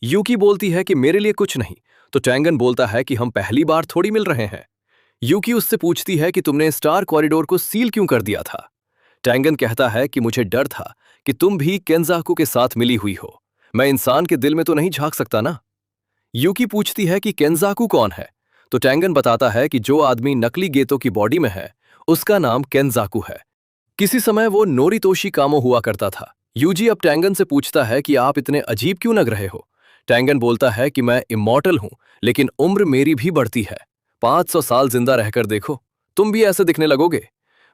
यूकी बोलती है कि मेरे लिए कुछ नहीं, तो टैंगन बोलता है कि हम पहली बार थोड़ी मिल रहे हैं। यूकी उससे पूछती है कि तुमने स्टार कॉरिडोर को सील क्यों कर दिया था। टैंगन कहता है कि मुझे डर था कि तुम भी केंजाकू के साथ मिली हुई हो, मैं इंसान के दिल में तो नहीं झांक सकता ना। यूकी पूछती है कि केंजाकू कौन है, तो टैंगन बताता है कि जो आदमी नकली गेतो की बॉडी में है उसका नाम केंजाकू है। किसी समय वो नोरितोशी कामो हुआ करता था। यूजी अब टैंगन से पूछता है कि आप इतने अजीब क्यों लग रहे हो। टैंगन बोलता है कि मैं इमॉर्टल हूं, लेकिन उम्र मेरी भी बढ़ती है। 500 साल जिंदा रहकर देखो, तुम भी ऐसे दिखने लगोगे।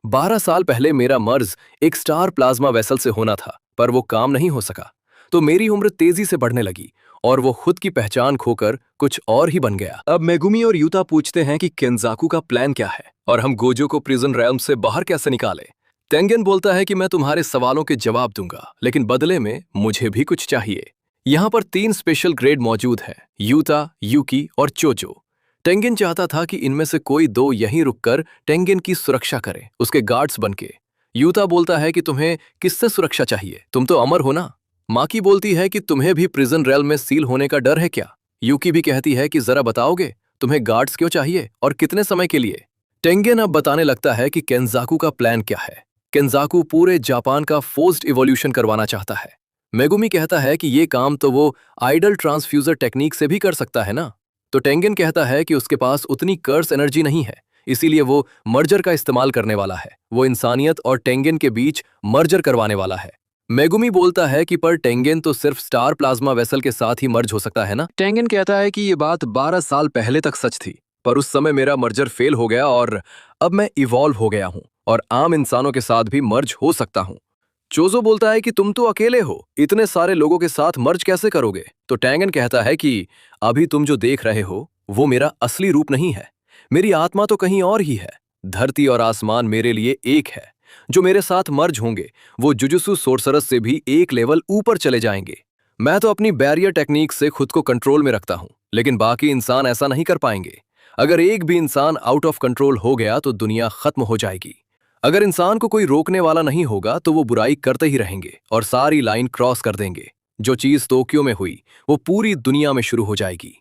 12 साल पहले मेरा मर्ज एक स्टार प्लाज्मा वेसल से होना था, पर वो काम नहीं हो सका, तो मेरी उम्र तेजी से बढ़ने लगी और वो खुद की पहचान खोकर कुछ और ही बन गया। अब मेगुमी और यूता पूछते हैं कि केंजाकू का प्लान क्या है और हम गोजो को प्रिजन रैल्म से बाहर कैसे निकालें। टेंगन बोलता है कि मैं तुम्हारे सवालों के जवाब दूंगा, लेकिन बदले में मुझे भी कुछ चाहिए। यहाँ पर 3 स्पेशल ग्रेड मौजूद हैं, यूता, यूकी और चोचो। टेंगन चाहता था कि इनमें से कोई 2 यहीं रुककर टेंगन की सुरक्षा करें, उसके गार्ड्स बनके। यूता बोलता है कि तुम्हें किससे सुरक्षा चाहिए, तुम तो अमर हो ना। माकी बोलती है कि तुम्हें भी प्रिजन रेल में सील होने का डर है क्या। यूकी भी कहती है कि जरा बताओगे तुम्हें गार्ड्स क्यों चाहिए और कितने समय के लिए। टेंगन अब बताने लगता है कि केंजाकू का प्लान क्या है। केंजाकू पूरे जापान का फोर्स्ड इवोल्यूशन करवाना चाहता है। मेगुमी कहता है कि ये काम तो वो आइडल ट्रांसफ्यूजर टेक्निक से भी कर सकता है ना। तो टेंगन कहता है कि उसके पास उतनी कर्स एनर्जी नहीं है, इसीलिए वो मर्जर का इस्तेमाल करने वाला है। वो इंसानियत और टेंगन के बीच मर्जर करवाने वाला है। मेगुमी बोलता है कि पर टेंगन तो सिर्फ स्टार प्लाज्मा वेसल के साथ ही मर्ज हो सकता है ना। टेंगन कहता है कि ये बात 12 साल पहले तक सच थी, पर उस समय मेरा मर्जर फेल हो गया और अब मैं इवॉल्व हो गया हूं और आम इंसानों के साथ भी मर्ज हो सकता हूं। चोजो बोलता है कि तुम तो अकेले हो, इतने सारे लोगों के साथ मर्ज कैसे करोगे। तो टैंगन कहता है कि अभी तुम जो देख रहे हो वो मेरा असली रूप नहीं है, मेरी आत्मा तो कहीं और ही है। धरती और आसमान मेरे लिए एक है। जो मेरे साथ मर्ज होंगे वो जुजुत्सु सोर्सरस से भी एक लेवल ऊपर चले जाएंगे। मैं तो अपनी बैरियर टेक्निक से खुद को कंट्रोल में रखता हूं, लेकिन बाकी इंसान ऐसा नहीं कर पाएंगे। अगर एक भी इंसान आउट ऑफ कंट्रोल हो गया तो दुनिया खत्म हो जाएगी। अगर इंसान को कोई रोकने वाला नहीं होगा तो वो बुराई करते ही रहेंगे और सारी लाइन क्रॉस कर देंगे। जो चीज टोक्यो में हुई वो पूरी दुनिया में शुरू हो जाएगी।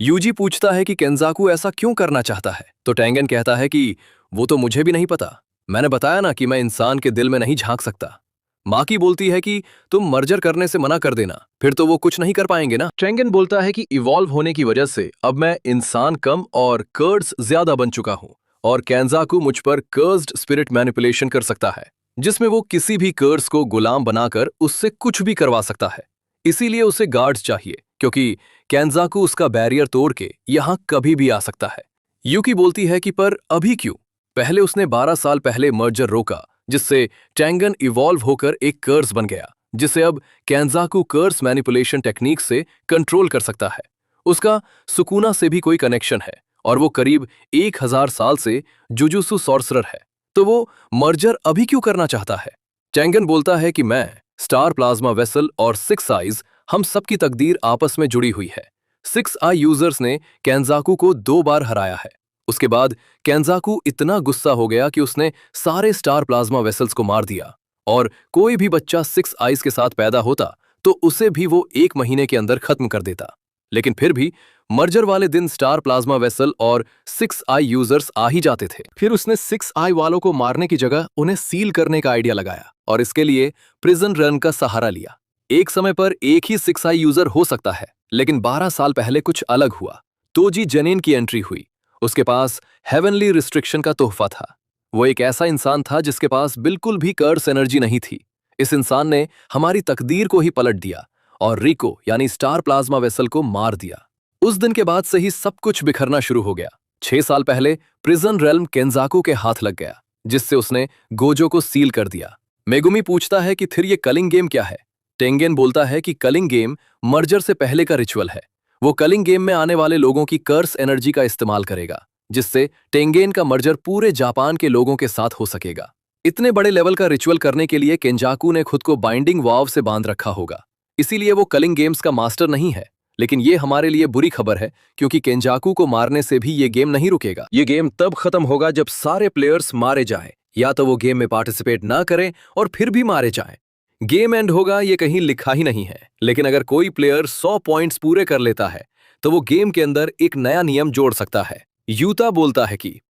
यूजी पूछता है कि केंजाकू ऐसा क्यों करना चाहता है, तो टैंगन कहता है कि वो तो मुझे भी नहीं पता, मैंने बताया ना कि मैं इंसान के दिल में नहीं झांक सकता। माकी बोलती है कि तुम मर्जर करने से मना कर देना, फिर तो वो कुछ नहीं कर पाएंगे ना। टैंगन बोलता है कि इवॉल्व होने की वजह से अब मैं इंसान कम और कर्ड्स ज्यादा बन चुका हूं और केंजाकू मुझ पर कर्स्ड स्पिरिट मैनिपुलेशन कर सकता है, जिसमें वो किसी भी कर्स को गुलाम बनाकर उससे कुछ भी करवा सकता है। इसीलिए उसे गार्ड्स चाहिए, क्योंकि केंजाकू उसका बैरियर तोड़ के यहां कभी भी आ सकता है। यूकी बोलती है कि पर अभी क्यों, पहले उसने 12 साल पहले मर्जर रोका, जिससे टैंगन इवॉल्व होकर एक कर्स बन गया, जिसे अब केंजाकू कर्स मैनिपुलेशन टेक्निक से कंट्रोल कर सकता है। उसका सुकुना से भी कोई कनेक्शन है और वो करीब 1000 साल से जुजुत्सु सॉर्सरर है, तो वो मर्जर अभी क्यों करना चाहता है। टैंगन बोलता है कि मैं, स्टार प्लाज्मा वेसल और 6 आइज, हम सबकी तकदीर आपस में जुड़ी हुई है। 6 आई यूजर्स ने केंजाकू को 2 बार हराया है। उसके बाद केंजाकू इतना गुस्सा हो गया कि उसने सारे स्टार प्लाज्मा वेसल्स को मार दिया और कोई भी बच्चा 6 आइज के साथ पैदा होता तो उसे भी वो 1 महीने के अंदर खत्म कर देता। लेकिन फिर भी मर्जर वाले दिन स्टार प्लाज्मा वेसल और 6 आई यूजर्स आ ही जाते थे। फिर उसने 6 आई वालों को मारने की जगह उन्हें सील करने का आइडिया लगाया और इसके लिए प्रिजन रन का सहारा लिया। एक समय पर एक ही 6 आई यूजर हो सकता है, लेकिन 12 साल पहले कुछ अलग हुआ। तोजी जेनिन की एंट्री हुई। उसके पास हेवनली रिस्ट्रिक्शन का तोहफा था। वो एक ऐसा इंसान था जिसके पास बिल्कुल भी कर्स एनर्जी नहीं थी। इस इंसान ने हमारी तकदीर को ही पलट दिया और रिको यानी स्टार प्लाज्मा वेसल को मार दिया। उस दिन के बाद से ही सब कुछ बिखरना शुरू हो गया। 6 साल पहले प्रिजन रेल्म केंजाकू के हाथ लग गया, जिससे उसने गोजो को सील कर दिया। मेगुमी पूछता है कि फिर ये कलिंग गेम क्या है। टेंगन बोलता है कि कलिंग गेम मर्जर से पहले का रिचुअल है। वो कलिंग गेम में आने वाले लोगों की कर्स एनर्जी का इस्तेमाल करेगा, जिससे टेंगेन का मर्जर पूरे जापान के लोगों के साथ हो सकेगा। इतने बड़े लेवल का रिचुअल करने के लिए केंजाकू ने खुद को बाइंडिंग वाव से बांध रखा होगा, इसीलिए वो कलिंग गेम्स का मास्टर नहीं है। लेकिन ये हमारे लिए बुरी खबर है, क्योंकि केंजाकू को मारने से भी ये गेम नहीं रुकेगा। ये गेम तब खत्म होगा जब सारे प्लेयर्स मारे जाएं, या तो वो गेम में पार्टिसिपेट ना करें और फिर भी मारे जाएं। गेम एंड होगा ये कहीं लिखा ही नहीं है, लेकिन अगर कोई प्लेयर 100 पॉइंट्स पूरे कर लेता है तो वो गेम के अंदर एक नया नियम जोड़ सकता है। यूता बोलता है कि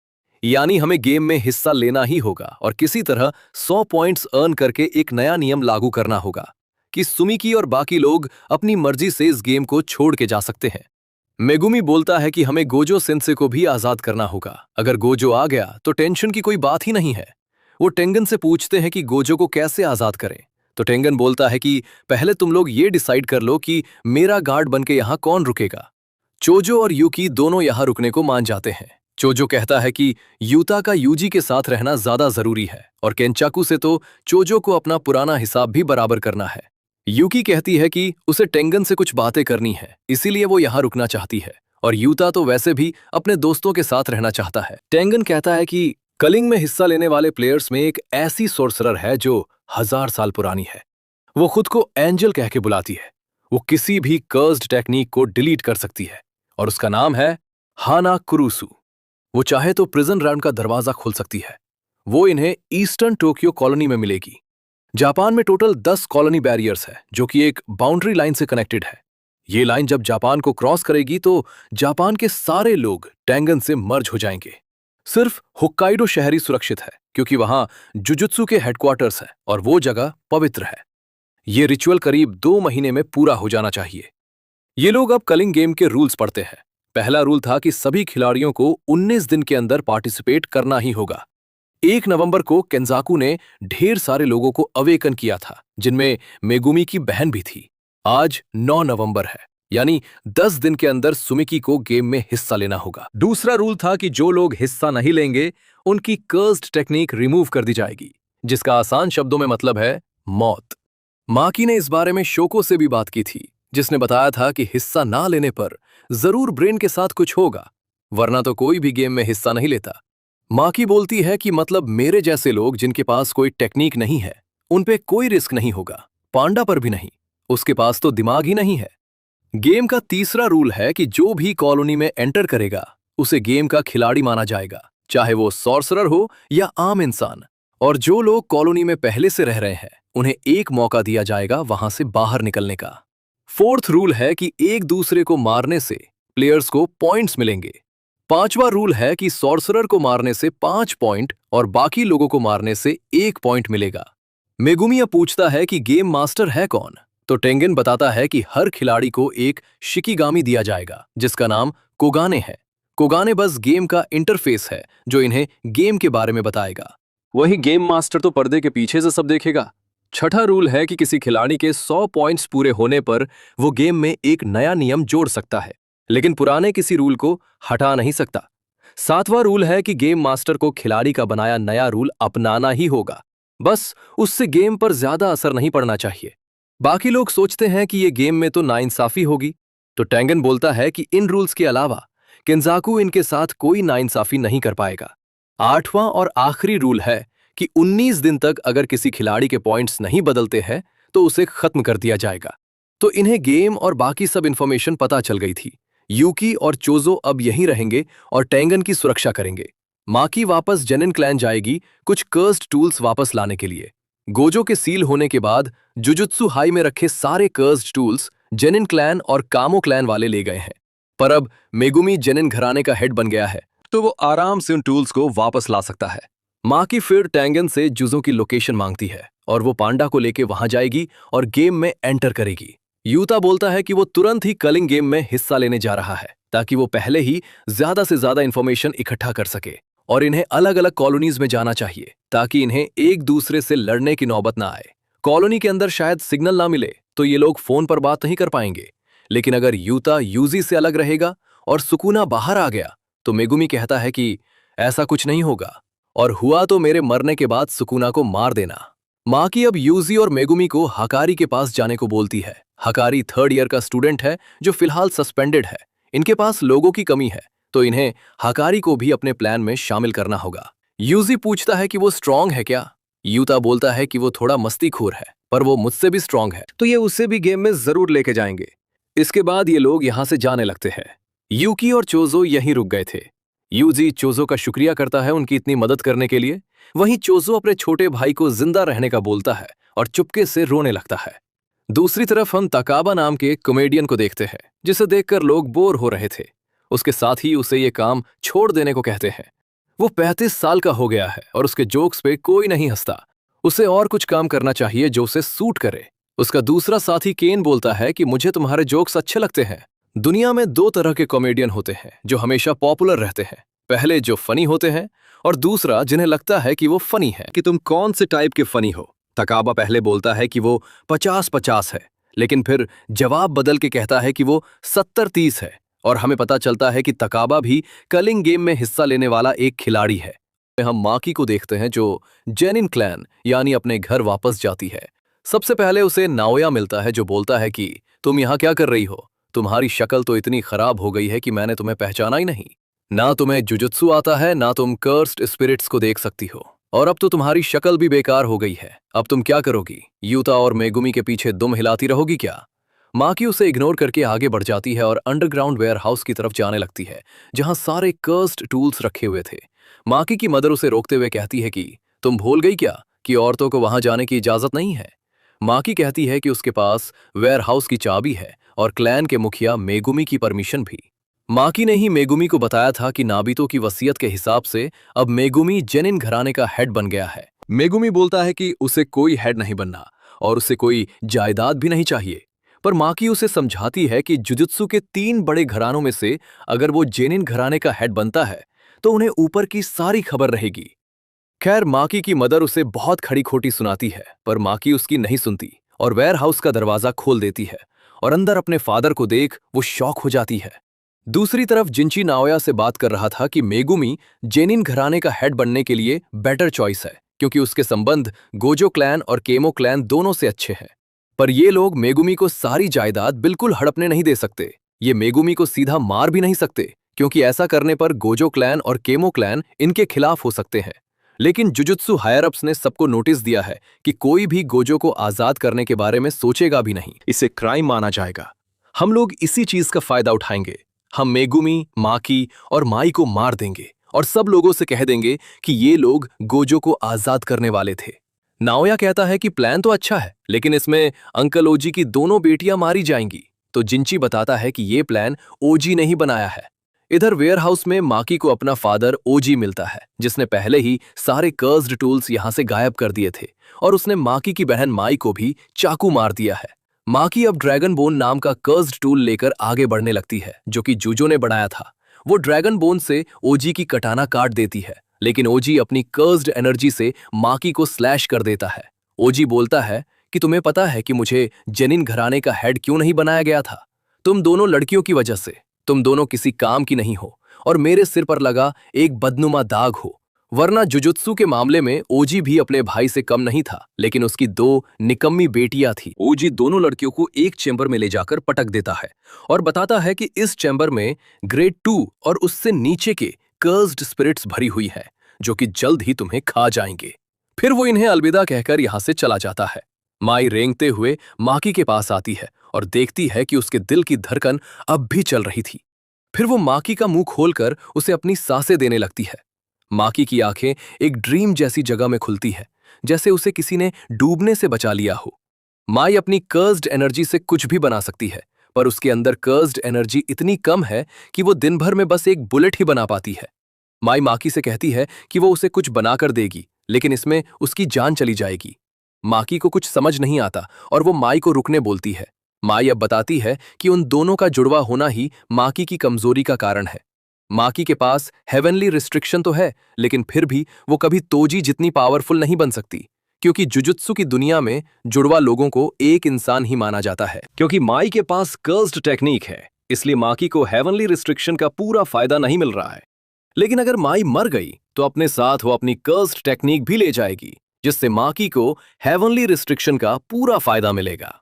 यानी हमें गेम में हिस्सा लेना ही होगा और किसी तरह 100 पॉइंट्स अर्न करके एक नया नियम लागू करना होगा कि सुमिकी और बाकी लोग अपनी मर्जी से इस गेम को छोड़ के जा सकते हैं। मेगुमी बोलता है कि हमें गोजो सेंसे को भी आजाद करना होगा। अगर गोजो आ गया तो टेंशन की कोई बात ही नहीं है। वो टेंगन से पूछते हैं कि गोजो को कैसे आजाद करें, तो टेंगन बोलता है कि पहले तुम लोग ये डिसाइड कर लो कि मेरा गार्ड बनके यहां कौन रुकेगा। चोजो और यूकी दोनों यहां रुकने को मान जाते हैं। चोजो कहता है कि यूता का यूजी के साथ रहना ज्यादा जरूरी है और केंचाकू से तो चोजो को अपना पुराना हिसाब भी बराबर करना है। यूकी कहती है कि उसे टेंगन से कुछ बातें करनी है, इसीलिए वो यहां रुकना चाहती है और यूता तो वैसे भी अपने दोस्तों के साथ रहना चाहता है। टेंगन कहता है कि कलिंग में हिस्सा लेने वाले प्लेयर्स में एक ऐसी सोर्सरर है जो 1000 साल पुरानी है। वो खुद को एंजल कह के बुलाती है। वो किसी भी कर्स्ड टेक्निक को डिलीट कर सकती है और उसका नाम है हाना कुरुसु। वो चाहे तो प्रिजन राउंड का दरवाजा खोल सकती है। वो इन्हें ईस्टर्न टोक्यो कॉलोनी में मिलेगी। जापान में टोटल 10 कॉलोनी बैरियर्स है जो कि एक बाउंड्री लाइन से कनेक्टेड है। ये लाइन जब जापान को क्रॉस करेगी तो जापान के सारे लोग टेंगन से मर्ज हो जाएंगे। सिर्फ होक्काइडो शहरी सुरक्षित है क्योंकि वहां जुजुत्सु के हेडक्वार्टर्स है और वो जगह पवित्र है। ये रिचुअल करीब 2 महीने में पूरा हो जाना चाहिए। ये लोग अब कलिंग गेम के रूल्स पढ़ते हैं। पहला रूल था कि सभी खिलाड़ियों को 19 दिन के अंदर पार्टिसिपेट करना ही होगा। 1 नवंबर को केंजाकू ने ढेर सारे लोगों को अवेकन किया था, जिनमें मेगुमी की बहन भी थी। आज 9 नवंबर है, यानी 10 दिन के अंदर सुमिकी को गेम में हिस्सा लेना होगा। दूसरा रूल था कि जो लोग हिस्सा नहीं लेंगे उनकी कर्स्ड टेक्निक रिमूव कर दी जाएगी, जिसका आसान शब्दों में मतलब है मौत। माकी ने इस बारे में शोको से भी बात की थी, जिसने बताया था कि हिस्सा ना लेने पर जरूर ब्रेन के साथ कुछ होगा, वरना तो कोई भी गेम में हिस्सा नहीं लेता। माकी बोलती है कि मतलब मेरे जैसे लोग जिनके पास कोई टेक्निक नहीं है उन पे कोई रिस्क नहीं होगा, पांडा पर भी नहीं, उसके पास तो दिमाग ही नहीं है। गेम का तीसरा रूल है कि जो भी कॉलोनी में एंटर करेगा उसे गेम का खिलाड़ी माना जाएगा, चाहे वो सॉर्सरर हो या आम इंसान। और जो लोग कॉलोनी में पहले से रह रहे हैं उन्हें एक मौका दिया जाएगा वहां से बाहर निकलने का। फोर्थ रूल है कि एक दूसरे को मारने से प्लेयर्स को पॉइंट्स मिलेंगे। पांचवा रूल है कि सॉर्सरर को मारने से 5 पॉइंट और बाकी लोगों को मारने से 1 पॉइंट मिलेगा। मेगुमिया पूछता है कि गेम मास्टर है कौन, तो टेंगन बताता है कि हर खिलाड़ी को एक शिकिगामी दिया जाएगा जिसका नाम कोगाने है। कोगाने बस गेम का इंटरफेस है जो इन्हें गेम के बारे में बताएगा। वही गेम मास्टर तो पर्दे के पीछे से सब देखेगा। छठा रूल है कि किसी खिलाड़ी के 100 पॉइंट्स पूरे होने पर वो गेम में एक नया नियम जोड़ सकता है, लेकिन पुराने किसी रूल को हटा नहीं सकता। सातवां रूल है कि गेम मास्टर को खिलाड़ी का बनाया नया रूल अपनाना ही होगा, बस उससे गेम पर ज्यादा असर नहीं पड़ना चाहिए। बाकी लोग सोचते हैं कि ये गेम में तो नाइंसाफी होगी, तो टेंगन बोलता है कि इन रूल्स के अलावा केंजाकू इनके साथ कोई नाइंसाफी नहीं कर पाएगा। आठवां और आखिरी रूल है कि 19 दिन तक अगर किसी खिलाड़ी के पॉइंट्स नहीं बदलते हैं तो उसे खत्म कर दिया जाएगा। तो इन्हें गेम और बाकी सब इंफॉर्मेशन पता चल गई थी। यूकी और चोजो अब यहीं रहेंगे और टेंगन की सुरक्षा करेंगे। माकी वापस जेनिन क्लैन जाएगी कुछ कर्स्ड टूल्स वापस लाने के लिए। गोजो के सील होने के बाद जुजुत्सु हाई में रखे सारे कर्स्ड टूल्स जेनिन क्लैन और कामो क्लैन वाले ले गए हैं, पर अब मेगुमी जेनिन घराने का हेड बन गया है तो वो आराम से उन टूल्स को वापस ला सकता है। माकी फिर टेंगन से जुजो की लोकेशन मांगती है और वो पांडा को लेके वहां जाएगी और गेम में एंटर करेगी। यूता बोलता है कि वो तुरंत ही कलिंग गेम में हिस्सा लेने जा रहा है ताकि वो पहले ही ज्यादा से ज्यादा इंफॉर्मेशन इकट्ठा कर सके, और इन्हें अलग अलग कॉलोनीज में जाना चाहिए ताकि इन्हें एक दूसरे से लड़ने की नौबत ना आए। कॉलोनी के अंदर शायद सिग्नल ना मिले तो ये लोग फोन पर बात नहीं कर पाएंगे, लेकिन अगर यूता यूजी से अलग रहेगा और सुकुना बाहर आ गया तो मेगुमी कहता है कि ऐसा कुछ नहीं होगा, और हुआ तो मेरे मरने के बाद सुकुना को मार देना। माकी अब यूजी और मेगुमी को हकारी के पास जाने को बोलती है। हकारी 3rd ईयर का स्टूडेंट है जो फिलहाल सस्पेंडेड है। इनके पास लोगों की कमी है तो इन्हें हकारी को भी अपने प्लान में शामिल करना होगा। यूजी पूछता है कि वो स्ट्रांग है क्या। यूता बोलता है कि वो थोड़ा मस्तीखोर है पर वो मुझसे भी स्ट्रांग है, तो ये उसे भी गेम में जरूर लेके जाएंगे। इसके बाद ये लोग यहां से जाने लगते हैं। यूकी और चोजो यहीं रुक गए थे। यूजी चोजो का शुक्रिया करता है उनकी इतनी मदद करने के लिए। वहीं चोजो अपने छोटे भाई को जिंदा रहने का बोलता है और चुपके से रोने लगता है। दूसरी तरफ हम तकाबा नाम के एक कॉमेडियन को देखते हैं जिसे देखकर लोग बोर हो रहे थे। उसके साथ ही उसे ये काम छोड़ देने को कहते हैं। वो 35 साल का हो गया है और उसके जोक्स पे कोई नहीं हंसता। उसे और कुछ काम करना चाहिए जो उसे सूट करे। उसका दूसरा साथी केन बोलता है कि मुझे तुम्हारे जोक्स अच्छे लगते हैं। दुनिया में दो तरह के कॉमेडियन होते हैं जो हमेशा पॉपुलर रहते हैं। पहले जो फनी होते हैं और दूसरा जिन्हें लगता है कि वो फनी है। कि तुम कौन से टाइप के फनी हो? तकाबा पहले बोलता है कि वो 50-50 है, लेकिन फिर जवाब बदल के कहता है कि वो 70-30 है। और हमें पता चलता है कि तकाबा भी कलिंग गेम में हिस्सा लेने वाला एक खिलाड़ी है। हम माकी को देखते हैं जो जेनिन क्लैन यानी अपने घर वापस जाती है। सबसे पहले उसे नाओया मिलता है जो बोलता है कि तुम यहाँ क्या कर रही हो? तुम्हारी शक्ल तो इतनी खराब हो गई है कि मैंने तुम्हें पहचाना ही नहीं। ना तुम्हें जुजुत्सु आता है, ना तुम कर्स्ड स्पिरिट्स को देख सकती हो, और अब तो तुम्हारी शक्ल भी बेकार हो गई है। अब तुम क्या करोगी? यूता और मेगुमी के पीछे दुम हिलाती रहोगी क्या? माकी उसे इग्नोर करके आगे बढ़ जाती है और अंडरग्राउंड वेयरहाउस की तरफ जाने लगती है जहां सारे कर्स्ड टूल्स रखे हुए थे। माकी की मदर उसे रोकते हुए कहती है कि तुम भूल गई क्या कि औरतों को वहां जाने की इजाजत नहीं है। माकी कहती है कि उसके पास वेयरहाउस की चाबी है और क्लैन के मुखिया मेगुमी की परमिशन भी। माकी ने ही मेगुमी को बताया था कि नाबितो की वसीयत के हिसाब से अब मेगुमी जेनिन घराने का हेड बन गया है। मेगुमी बोलता है कि उसे कोई हेड नहीं बनना और उसे कोई जायदाद भी नहीं चाहिए। पर माकी उसे समझाती है कि जुजुत्सु के 3 बड़े घरानों में से अगर वो जेनिन घराने का हेड बनता है तो उन्हें ऊपर की सारी खबर रहेगी। खैर माकी की मदर उसे बहुत खड़ी खोटी सुनाती है, पर माकी उसकी नहीं सुनती और वेयर हाउस का दरवाजा खोल देती है और अंदर अपने फादर को देख वो शॉक हो जाती है। दूसरी तरफ जिंची नाओया से बात कर रहा था कि मेगुमी जेनिन घराने का हेड बनने के लिए बेटर चॉइस है क्योंकि उसके संबंध गोजो क्लैन और केमो क्लैन दोनों से अच्छे हैं। पर ये लोग मेगुमी को सारी जायदाद बिल्कुल हड़पने नहीं दे सकते। ये मेगुमी को सीधा मार भी नहीं सकते क्योंकि ऐसा करने पर गोजो क्लैन और केमो क्लैन इनके खिलाफ हो सकते हैं। लेकिन जुजुत्सु हायर अप्स ने सबको नोटिस दिया है कि कोई भी गोजो को आजाद करने के बारे में सोचेगा भी नहीं। इसे क्राइम माना जाएगा। हम लोग इसी चीज का फायदा उठाएंगे। हम मेगुमी, माकी और माई को मार देंगे और सब लोगों से कह देंगे कि ये लोग गोजो को आजाद करने वाले थे। नाओया कहता है कि प्लान तो अच्छा है, लेकिन इसमें अंकल ओजी की दोनों बेटियां मारी जाएंगी। तो जिंची बताता है कि ये प्लान ओजी ने ही बनाया है। इधर वेयरहाउस में माकी को अपना फादर ओजी मिलता है जिसने पहले ही सारे कर्स्ड टूल्स यहां से गायब कर दिए थे और उसने माकी की बहन माई को भी चाकू मार दिया है। माकी अब ड्रैगन बोन नाम का कर्स्ड टूल लेकर आगे बढ़ने लगती है जो कि जूजो ने बनाया था। वो ड्रैगन बोन से ओजी की कटाना काट देती है, लेकिन ओजी अपनी कर्स्ड एनर्जी से माकी को स्लैश कर देता है। ओजी बोलता है कि तुम्हें पता है कि मुझे जेनिन घराने का हेड क्यों नहीं बनाया गया था? तुम दोनों लड़कियों की वजह से। तुम दोनों किसी काम की नहीं हो और मेरे सिर पर लगा एक बदनुमा दाग हो। वरना जुजुत्सु के मामले में ओजी भी अपने भाई से कम नहीं था, लेकिन उसकी 2 निकम्मी बेटियां थी। ओजी दोनों लड़कियों को एक चैम्बर में ले जाकर पटक देता है और बताता है कि इस चैम्बर में ग्रेड 2 और उससे नीचे के कर्स्ड स्पिरिट्स भरी हुई है जो कि जल्द ही तुम्हें खा जाएंगे। फिर वो इन्हें अलविदा कहकर यहां से चला जाता है। माई रेंगते हुए माकी के पास आती है और देखती है कि उसके दिल की धड़कन अब भी चल रही थी। फिर वो माकी का मुंह खोलकर उसे अपनी सांसें देने लगती है। माकी की आंखें एक ड्रीम जैसी जगह में खुलती है, जैसे उसे किसी ने डूबने से बचा लिया हो। माई अपनी कर्स्ड एनर्जी से कुछ भी बना सकती है, पर उसके अंदर कर्स्ड एनर्जी इतनी कम है कि वो दिन भर में बस एक बुलेट ही बना पाती है। माई माकी से कहती है कि वो उसे कुछ बनाकर देगी, लेकिन इसमें उसकी जान चली जाएगी। माकी को कुछ समझ नहीं आता और वो माई को रुकने बोलती है। माई अब बताती है कि उन दोनों का जुड़वा होना ही माकी की कमजोरी का कारण है। माकी के पास हेवनली रिस्ट्रिक्शन तो है, लेकिन फिर भी वो कभी तोजी जितनी पावरफुल नहीं बन सकती, क्योंकि जुजुत्सु की दुनिया में जुड़वा लोगों को एक इंसान ही माना जाता है। क्योंकि माई के पास कर्स्ड टेक्निक है, इसलिए माकी को हेवनली रिस्ट्रिक्शन का पूरा फायदा नहीं मिल रहा है। लेकिन अगर माई मर गई तो अपने साथ वो अपनी कर्स्ड टेक्निक भी ले जाएगी, जिससे माकी को हेवनली रिस्ट्रिक्शन का पूरा फायदा मिलेगा।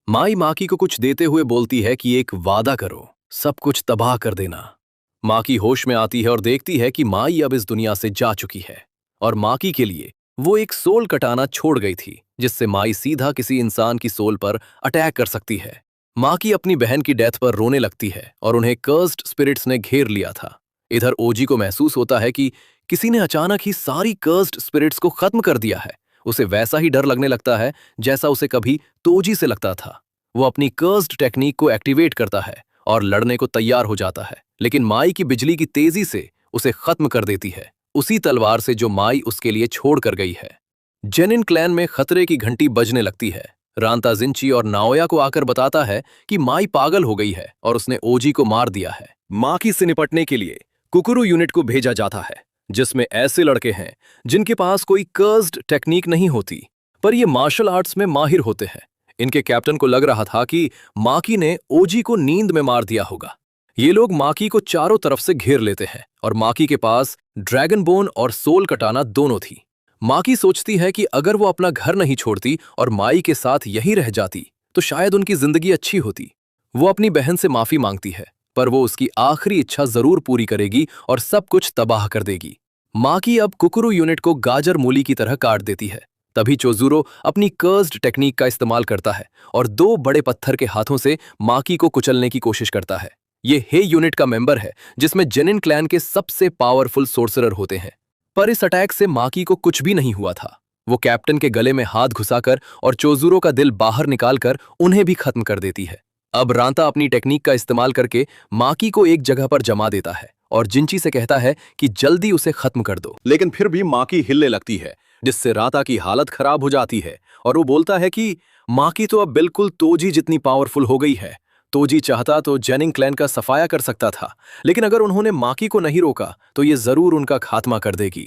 माई माकी को कुछ देते हुए बोलती है कि एक वादा करो, सब कुछ तबाह कर देना। माकी होश में आती है और देखती है कि माई अब इस दुनिया से जा चुकी है और माकी के लिए वो एक सोल कटाना छोड़ गई थी, जिससे माई सीधा किसी इंसान की सोल पर अटैक कर सकती है। माकी अपनी बहन की डेथ पर रोने लगती है और उन्हें कर्स्ड स्पिरिट्स ने घेर लिया था। इधर ओजी को महसूस होता है कि किसी ने अचानक ही सारी कर्स्ड स्पिरिट्स को खत्म कर दिया है। उसे वैसा ही डर लगने लगता है जैसा उसे कभी तोजी से लगता था। वो अपनी कर्स्ड टेक्निक को एक्टिवेट करता है और लड़ने को तैयार हो जाता है, लेकिन माई की बिजली की तेजी से उसे खत्म कर देती है, उसी तलवार से जो माई उसके लिए छोड़ कर गई है। जेनिन क्लैन में खतरे की घंटी बजने लगती है। रांता जिंची और नाओया को आकर बताता है कि माई पागल हो गई है और उसने ओजी को मार दिया है। माकी से निपटने के लिए कुकुरु यूनिट को भेजा जाता है, जिसमें ऐसे लड़के हैं जिनके पास कोई कर्स्ड टेक्निक नहीं होती, पर ये मार्शल आर्ट्स में माहिर होते हैं। इनके कैप्टन को लग रहा था कि माकी ने ओजी को नींद में मार दिया होगा। ये लोग माकी को चारों तरफ से घेर लेते हैं और माकी के पास ड्रैगन बोन और सोल कटाना दोनों थी। माकी सोचती है कि अगर वो अपना घर नहीं छोड़ती और माई के साथ यहीं रह जाती तो शायद उनकी जिंदगी अच्छी होती। वो अपनी बहन से माफी मांगती है, पर वो उसकी आखिरी इच्छा जरूर पूरी करेगी और सब कुछ तबाह कर देगी। माकी अब कुकुरु यूनिट को गाजर मूली की तरह काट देती है। तभी चोजुरो अपनी कर्स्ड टेक्निक का इस्तेमाल करता है और 2 बड़े पत्थर के हाथों से माकी को कुचलने की कोशिश करता है। ये हे यूनिट का मेंबर है, जिसमें जेनिन क्लैन के सबसे पावरफुल सोर्सरर होते हैं। पर इस अटैक से माकी को कुछ भी नहीं हुआ था। वो कैप्टन के गले में हाथ घुसाकर और चोजुरो का दिल बाहर निकालकर उन्हें भी खत्म कर देती है। अब रांता अपनी टेक्निक का इस्तेमाल करके माकी को एक जगह पर जमा देता है और जिंची से कहता है कि जल्दी उसे खत्म कर दो, लेकिन फिर भी माकी हिलने लगती है, जिससे रांता की हालत खराब हो जाती है और वो बोलता है कि माकी तो अब बिल्कुल तोजी जितनी पावरफुल हो गई है। तोजी चाहता तो जेनिन क्लैन का सफाया कर सकता था, लेकिन अगर उन्होंने माकी को नहीं रोका तो ये जरूर उनका खात्मा कर देगी।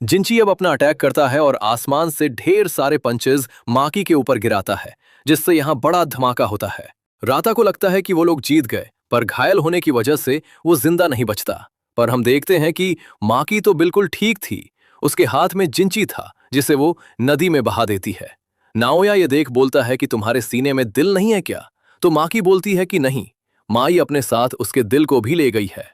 जिंची अब अपना अटैक करता है और आसमान से ढेर सारे पंचेस माकी के ऊपर गिराता है, जिससे यहाँ बड़ा धमाका होता है। राता को लगता है कि वो लोग जीत गए, पर घायल होने की वजह से वो जिंदा नहीं बचता। पर हम देखते हैं कि माकी तो बिल्कुल ठीक थी। उसके हाथ में जिंची था, जिसे वो नदी में बहा देती है। नाओया ये देख बोलता है कि तुम्हारे सीने में दिल नहीं है क्या? तो माकी बोलती है कि नहीं, माई अपने साथ उसके दिल को भी ले गई है।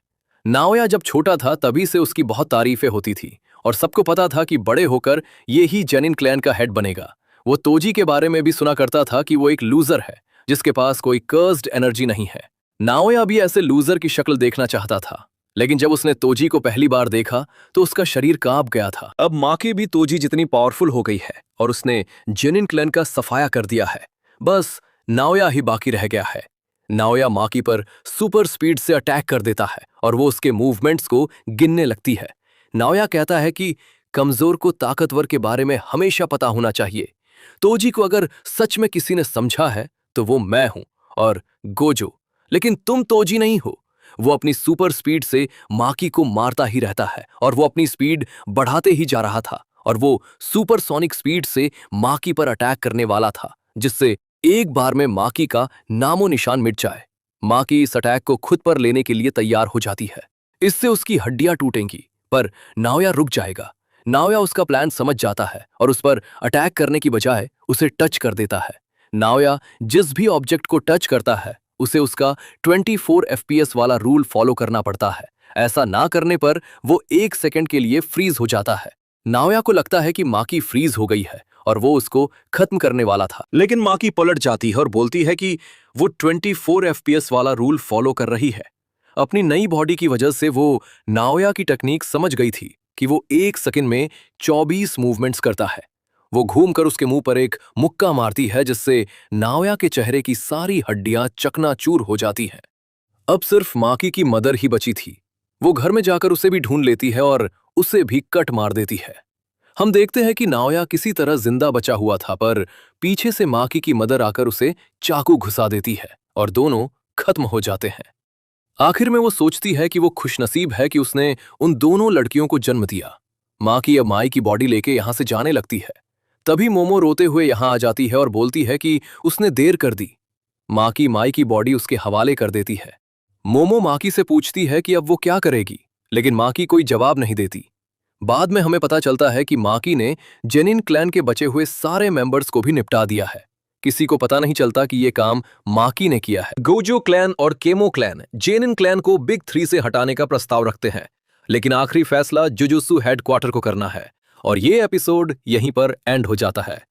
नाओया जब छोटा था तभी से उसकी बहुत तारीफें होती थी और सबको पता था कि बड़े होकर ये ही जेनिन क्लैन का हेड बनेगा। वो तोजी के बारे में भी सुना करता था कि वो एक लूजर है, जिसके पास कोई कर्स्ड एनर्जी नहीं है। नाओया भी ऐसे लूजर की शक्ल देखना चाहता था, लेकिन जब उसने तोजी को पहली बार देखा तो उसका शरीर कांप गया था। अब माकी भी तोजी जितनी पावरफुल हो गई है और उसने जेनिन क्लैन का सफाया कर दिया है। बस नाओया ही बाकी रह गया है। नाओया माकी पर सुपर स्पीड से अटैक कर देता है और वो उसके मूवमेंट्स को गिनने लगती है। नाओया कहता है कि कमजोर को ताकतवर के बारे में हमेशा पता होना चाहिए। तोजी को अगर सच में किसी ने समझा है तो वो मैं हूं और गोजो, लेकिन तुम तोजी नहीं हो। वो अपनी सुपर स्पीड से माकी को मारता ही रहता है और वो अपनी स्पीड बढ़ाते ही जा रहा था और वो सुपरसोनिक स्पीड से माकी पर अटैक करने वाला था, जिससे एक बार में माकी का नामो निशान मिट जाए। माकी इस अटैक को खुद पर लेने के लिए तैयार हो जाती है। इससे उसकी हड्डियां टूटेंगी, पर नाओया रुक जाएगा। नाओया उसका प्लान समझ जाता है और उस पर अटैक करने की बजाय उसे टच कर देता है। नाओया जिस भी ऑब्जेक्ट को टच करता है उसे उसका 24 FPS वाला रूल फॉलो करना पड़ता है। ऐसा ना करने पर वो 1 सेकंड के लिए फ्रीज हो जाता है। नाओया को लगता है कि माकी फ्रीज हो गई है और वो उसको खत्म करने वाला था, लेकिन माकी पलट जाती है और बोलती है कि वो 24 FPS वाला रूल फॉलो कर रही है। अपनी नई बॉडी की वजह से वो नाओया की टेक्निक समझ गई थी कि वो 1 सेकंड में 24 मूवमेंट्स करता है। वो घूमकर उसके मुंह पर एक मुक्का मारती है, जिससे नाओया के चेहरे की सारी हड्डियां चकनाचूर हो जाती हैं। अब सिर्फ माकी की मदर ही बची थी। वो घर में जाकर उसे भी ढूंढ लेती है और उसे भी कट मार देती है। हम देखते हैं कि नाओया किसी तरह जिंदा बचा हुआ था, पर पीछे से माकी की मदर आकर उसे चाकू घुसा देती है और दोनों खत्म हो जाते हैं। आखिर में वो सोचती है कि वो खुशनसीब है कि उसने उन दोनों लड़कियों को जन्म दिया। माकी अब माई की बॉडी लेके यहां से जाने लगती है। तभी मोमो रोते हुए यहां आ जाती है और बोलती है कि उसने देर कर दी। माकी माई की बॉडी उसके हवाले कर देती है। मोमो माकी से पूछती है कि अब वो क्या करेगी, लेकिन माकी कोई जवाब नहीं देती। बाद में हमें पता चलता है कि माकी ने जेनिन क्लैन के बचे हुए सारे मेंबर्स को भी निपटा दिया है। किसी को पता नहीं चलता कि ये काम माकी ने किया है। गोजो क्लैन और केमो क्लैन जेनिन क्लैन को बिग 3 से हटाने का प्रस्ताव रखते हैं, लेकिन आखिरी फैसला जुजुत्सु हेडक्वार्टर को करना है और ये एपिसोड यहीं पर एंड हो जाता है।